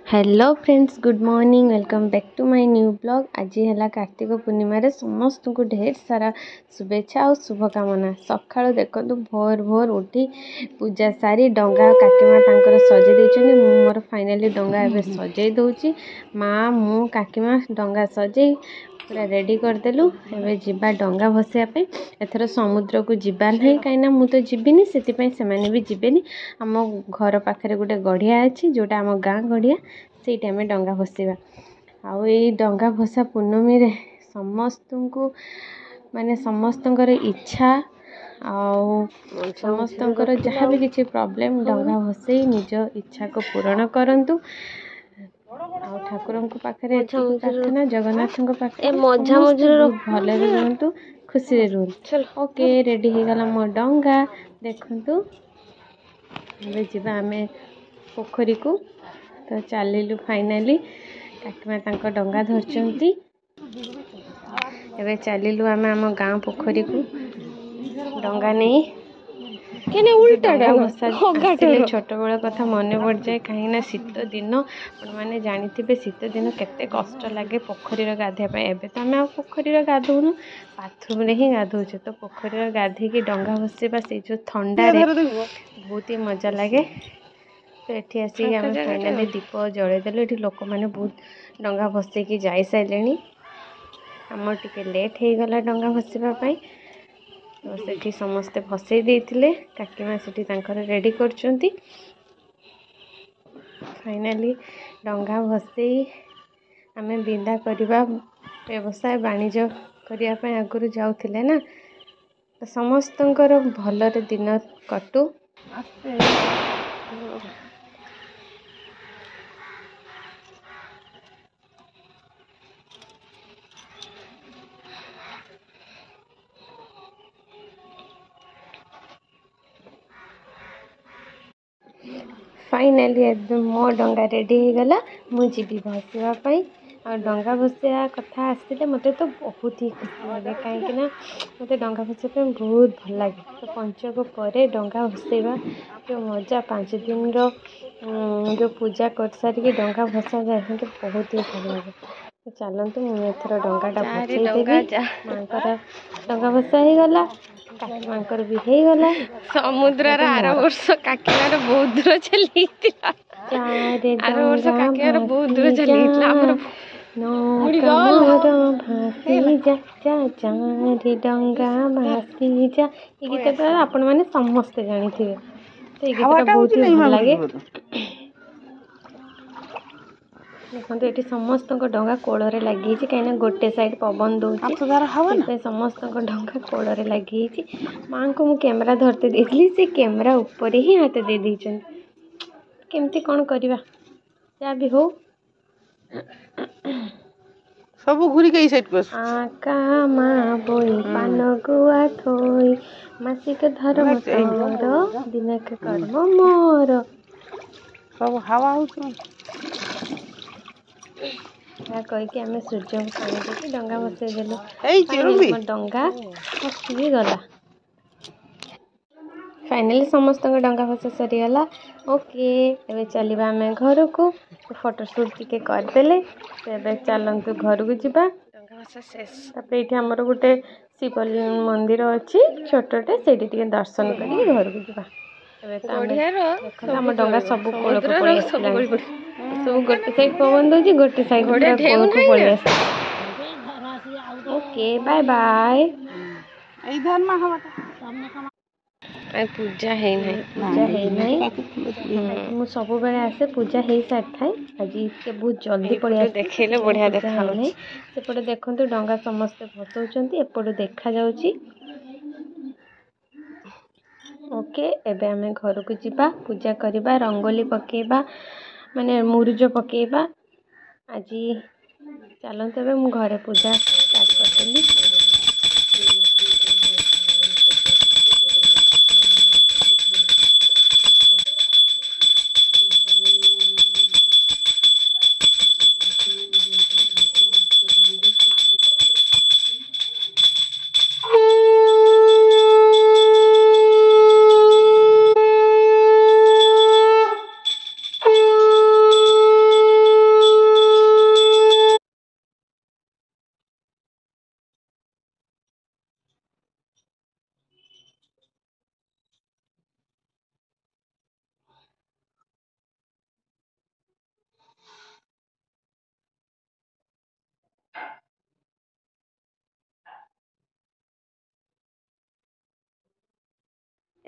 Hello friends, good morning. Welcome back to my new blog. आज है कार्तिक पूर्णिम समस्त को ढेर सारा शुभेच्छा और शुभकामना। सकाळु देखो भोर भोर उठी पूजा सारी डंगा काकीमा तांकर सजे देछनी। मोर फाइनली डंगा एबे सजे दउची। माँ मु काकीमा डंगा सजे पूरा रेडी करदेलु। एबे जिबा डंगा भसिया पे। एथर समुद्र को जिबार नहीं कहीं मु तो जीविनी से माने भी जीवेनी। आम घर पाखे गोटे गढ़िया अच्छी जोटा आम गाँ गढ़िया से आम डंगा भसवा। आउ ये डंगा भसा पूर्णमी रे समस्त को माने समस्तंकर इच्छा आउ समस्तंकर जहाँ भी किसी प्रॉब्लम डंगा भसई निज इच्छा को पूरण करंतु। ठाकुर पाखे प्रार्थना जगन्नाथ पाखे भले रुहतु खुशी रुहतु। ओके रेडी हो गला मो डंगा देखु। जा आम पोखरी को तो चलिलु फाइनाली काकीमा तांको डंगा धरचंती। एबे चलिलु आम आम गाँ पोखरी को डंगा नहीं केने उल्टा छोट बेल कथा मन पड़ जाए कहीं शीत दिन मैंने जानी शीत दिन केते कष्ट लगे पोखरी गाधेबा। एबे तो आम पोखरी गाधौनु बाथरूम रे ही गाधौचे तो पोखरी गाधे डंगा भसवा से जो ठंडा रे बहुत ही मजा लगे। तो ये आसिक आम फाइनाली दीप जलैदेलु। ये लोक मैंने बहुत डंगा भसैकी जाई सारे आम टिके लेट हो गला डंगा भसवाई। तो सेठी समस्ते भसई देइथिले काकीमा सेठी तांकर रेडी करचंती। फाइनाली डंगा भसई आमे बिंदा करबा व्यवसाय वाणिज्य करिया पे आगुरु जाउथिले ना। तो समस्तंकर भलरे दिन कटु। फाइनाली एकदम मो डंगा रेडी हो गला मुझे भसवाई। और डंगा भसवा कथा आसते मत तो बहुत ही खुशी लगे कहीं मत डंगा भसवा बहुत भल लगे। तो पंचक पर डंगा भसवा जो मजा 5 दिन जो पूजा कर सारी डंगा भसा जाए तो बहुत ही भल लगे। तो चलतु मुझे डंगाटा भसईदेवी। माँ डंगा भसा हो गला काकीमांकर भी हो गला। समुद्र आर वर्ष काकीमार बहुत दूर चली आर वर्ष काकीमार बहुत दूर चली डंगा भासी जा ये गीत आपण मैंने समस्ते जानी थे। तो ये गीत बहुत ही भल लगे। देखते ये समस्त डंगा कोଳରେ लगी कहीं गोटे साइड पवन दौर समस्त डंगा कोଳରେ लगी। माँ को मुझे कैमेरा धरते देती से कैमेरा ऊपर ही हाथ दे दीचन केमती कौन करवा या भी हो सब घुरी के साइड पर आका माँ बोई पान गुआ थोई मासिक धर्म तोर दिनक कर्म मोर सब हवा हो कहीकि आम सूर्य को पानी देके डंगा बसईदेलु। डंगा फसी गला। फाइनली समस्त डंगा भसा सरीगला। ओके एबे चलिबा आम घर को फोटोशूट टिके करदेले। तो एबे चलतु घर को जीवा। तापर ये आमर गोटे शिव मंदिर अच्छी छोटे से दर्शन कर घर को जीवा। आम डंगा सब कोल को पड़े सब गोटे साइड पवन दौर गोटे साइड कोल को पड़े। Okay bye bye. पूजा है मु सब बेले आसे पूजा हो सारी थाए। आज के बहुत जल्दी पड़े देखले बढ़िया देखा सेपटे देखु डंगा समस्ते भसौचंती एपटे देखा जाउची। ओके एबे आमे घर को जीवा पूजा करबा रंगोली पकेबा माने मुरुज पकेबा। आज चलते एबे मु घरे पूजा स्टार्ट करदेली।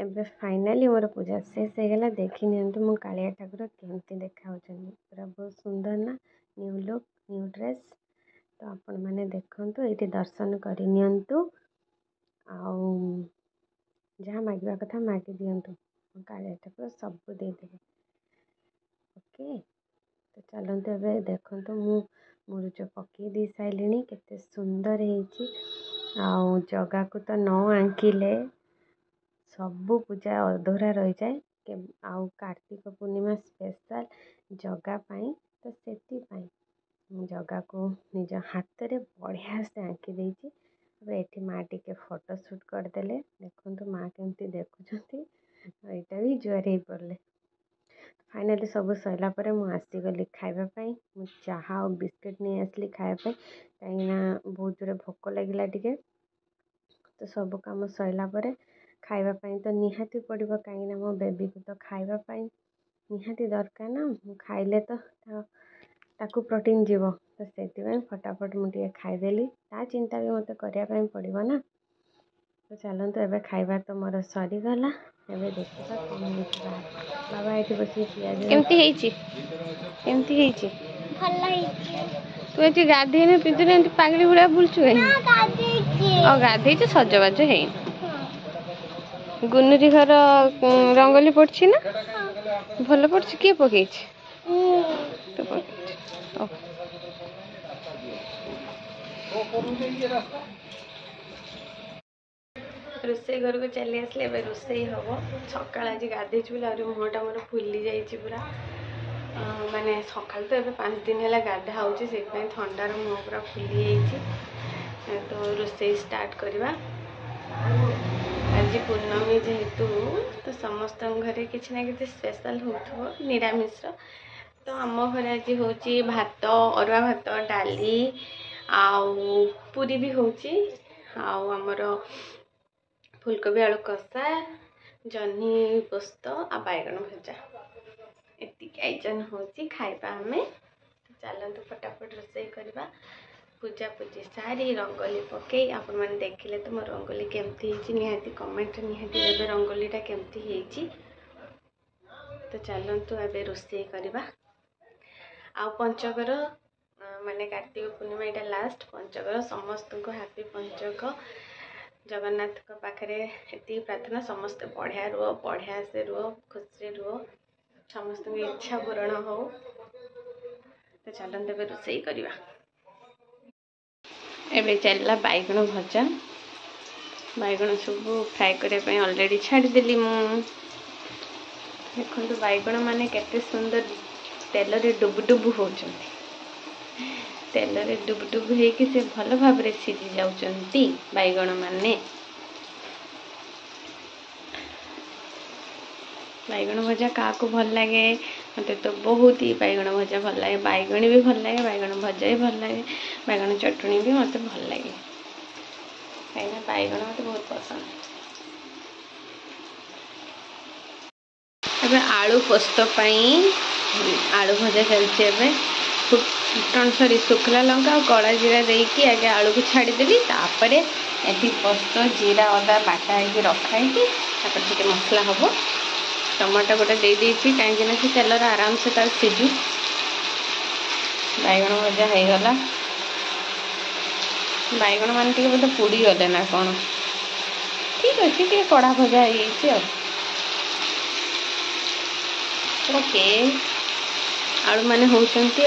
ଏବେ फाइनाली मोर पूजा शेष होगला। देखी नियंतु मो कालिया ठाकुर केमती देखा पूरा बहुत सुंदर ना न्यू लुक न्यू ड्रेस। तो आपण मैंने देखंतु ये दर्शन कर नियंतु जहाँ मांगवा कथा मागी दिंतु कालिया ठाकुर सब देदेवे। ओके तो चलते ए देखो मुरुज पकई दी सारे केते सुंदर हो जगा को तो न आंकिले सबू पूजा अधूरा रही जाए। आउ कार्तिक पूर्णिमा स्पेशल जगा पाई तो से जगा को निज हाथ रे बढ़िया से आंकी देती। ये माँ टिके फोटो शूट करदे देखो माँ केमती देखुं यहाँ भी जुआर हो पड़े। फाइनाली सब सरला मुझे खावाई चाहा और बिस्किट नहीं आसली खायापी कहीं बहुत जोरे भोक लगे टे। तो सब कम सरला खावाई तो निहाती पड़ो कहीं मो बेबी को तो खावाई निहाती दरकार ना खाइले तो ताकू प्रोटीन जीव। तो से फटाफट मुझे खाईदेली ता चिंता भी मत करने पड़ो ना। तो चलते एवं खाଇବା तो मोर सरीगला। एवं देखा कौन हो बाबा ये बस तू ये गाधे पिंधु पागली भाया बुलचु कहीं गाधे सजबाज है गुनुरी घर रंगोली पड़ी ना भल पड़ी किए पकई तो रोसे घर को चली आसले ए रोसे हम सका आज गाधे बोले मुहटा मोर फुली जाइए पूरा माने सका तो ये 5 दिन है गाधा हो थंडार मुह पूरा फुली जाइए। तो रोसे स्टार्ट करवा आज पूर्णमी जेहेतु तो समस्त घरे किसी ना कि स्पेशल हो निरामिष। तो आम घर आज हूँ भात अरुआ भात डाली आउ पूरी भी होची आमर फुलकोबी आलू कषा जह्नी पोस्त आ बैगन भजा एति आयोजन होची खाइबा आमे। तो चलतु फटाफट रोसे करवा पूजा पूजी सारी रंगोली पकई आपण मैंने देखिले तो मो रंगोली केमती निहाती कमेंट निहाती देवे रंगोलीटा केमती होईची। तो चलतु ए रोसे करवा आ पंचकर माने कार्तिक पूर्णिमा यहाँ लास्ट पंचकर समस्त को हैप्पी पंचक जगन्नाथ पाखे ये प्रार्थना समस्त बढ़िया रुह बढ़िया से रुह खुशी रुह समस्त इच्छा पूरण हो। तो चलते ए रोसे करवा एवं चलला बैगण भजा बैगण सब फ्राए करने ऑलरेडी छाड़देली मु देखो बैगण माने केते सुंदर तेल रे डुबुडुबु होचंती तेल रे डुबुडुबु होइकि से भल भाव रे सिझी जाउचंती बैगण माने। बैगण भजा क्या भल लगे मत तो बहुत ही बैगण भजा भल लगे बैगणी भी भल लगे बैगण भजा भी भल लगे बैगण चटनी भी मत भल लगे कहीं बैगण मत बहुत पसंद। अब आलू पोस्त आलू भजा चलती फुटन सरी शुखला लंका और कड़ा जीरा देकी आगे आलू को छाड़देली तापर ये पोस्त जीरा अदा बाटा है रखाई मसला हम टमाटो गोटे दे देती कहीं से तेल आराम से तार सीझु बैगण भजा हो गला बैगण मान बोधे पोड़ी गले ना कौन ठीक अच्छे टे कड़ा भजा हो आलू मैंने होती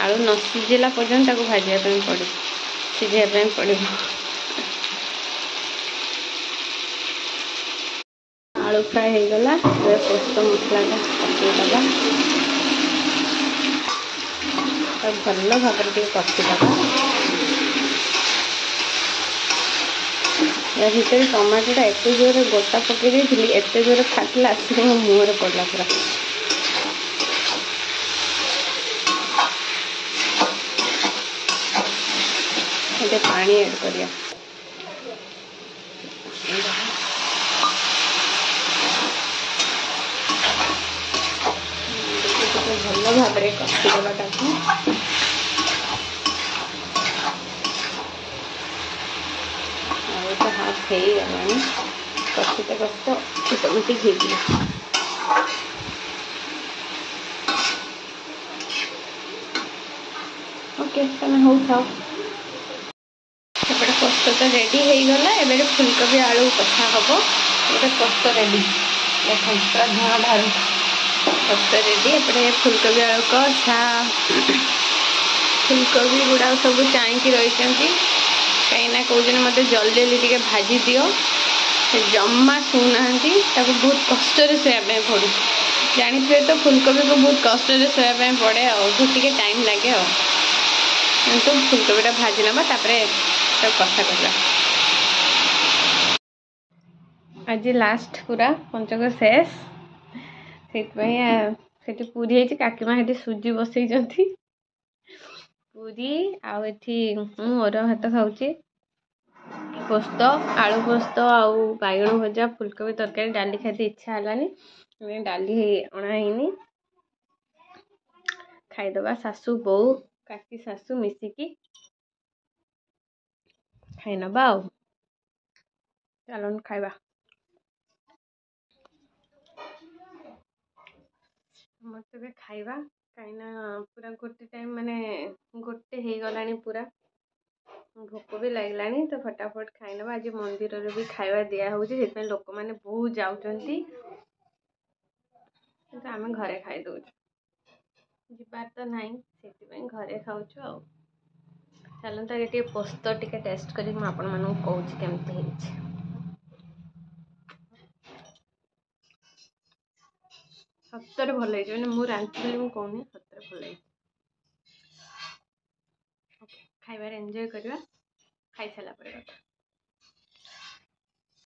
आलू न सीझेला पर्यंत भाजापी पड़ो सीझापी पड़ो आलू फ्राए हो गला पोस्त मसला पकईदबा भल भाव कषिदबा या भर टमाटोटा एत जोर गोटा पकई थी एत जोर फाटला आसिक मो मुहर पड़ा पूरा ये पानी ऐड करिया भल भाव कषिदेवा ହାଫ୍ ହେଇଗଲାଣି। କଷିତେ କଷିତେ ଅଟୋମେଟିକ୍ ହେଇଯିବ। ओके तमें हो थाओ। एपटे पोस्त तो रेडी होगला। एबे फुलकोबी आलू कथा हम गोटे पोस्त रेडी देख पूरा धुआं बाहर पोस्त रेडी। एपटे फुलकोबी आलू कषा फुलकोबी गुड़ा सब चाँकि रही कहीं कौन मत जल्दी जल्दी टे भाजी दियो जमा शुना बहुत कष्ट शोया पड़ू। जानी तो फुलकोबी को बहुत कष्ट शोया पड़े टे टाइम लगे तो फुलकोबीटा भाजी नवा कषा करवा। आज लास्ट पूरा पंचक शेष से पूरी है काकीमा ये सुजी बसई पूरी आठी मोर भात खाऊँ पोस्त आलू पोस्त आउ बैगण भजा फुलकोबी तरकारी डाली खाते इच्छा है डाली अणाईनी खाईदबा सासू बो काकी सासू मिसिकी खाई नबा चलन खाइबा। मत खाइबा कहीं पूरा गोटे टाइम माने गोटे हो गला पूरा भोक भी लगलानी तो फटाफट खाई नबा। आज मंदिर रे भी खाइबा दिया होती लोक मैंने बहुत जाऊँगी आम घरे खाई दौ जीवार तो ना से घरे खाऊ। चलता ये पोस्त टे टेस्ट कर आपण मानू कहूँ केमती सतरे भल मैंने मुझे रांधि मुझे कहूनी सतरे भल खाइबार एंजॉय करवा खाई सारा पर।